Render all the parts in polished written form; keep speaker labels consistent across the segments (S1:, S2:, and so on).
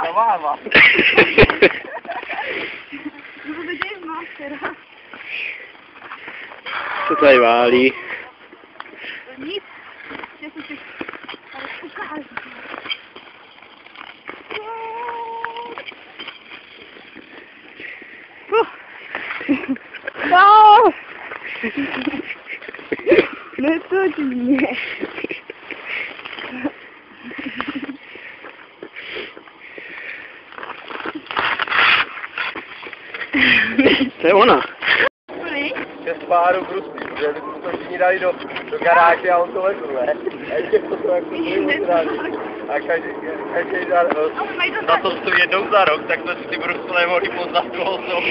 S1: Zaváva.
S2: Co tady válí?
S3: Nic. Já jsem si ukážu. No! Netoč mě.
S2: To je ona.
S1: Ke spáru brusí, protože by to všichni dali do garáže a on to vezl, ne? A ještě to jako a každý za to stojí jednou za rok, tak to si ty brusle mohli poznat toho sobou.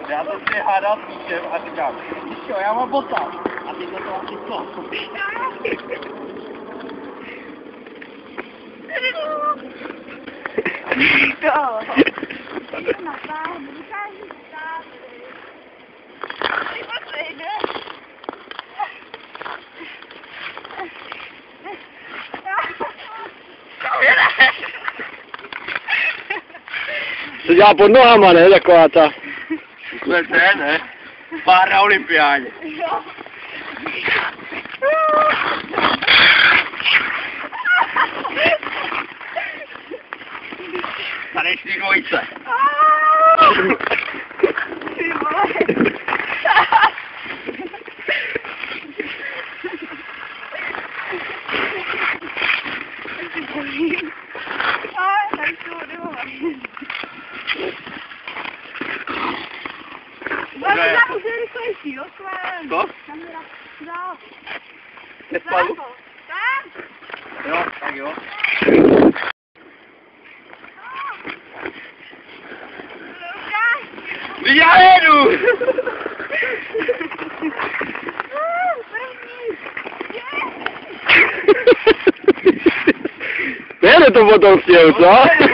S1: Já to si hádal s míčem a říkám, víš čo, já mám bota. A ty to asi co?
S2: Se dělá pod nohama, ne? Taková ta...
S1: To je ten, ne? Pár na olympiádě. Taneční dvojice. Co? Nespadl? Jo, tak jo. Já jedu!
S2: Nejde to potom s tím, co?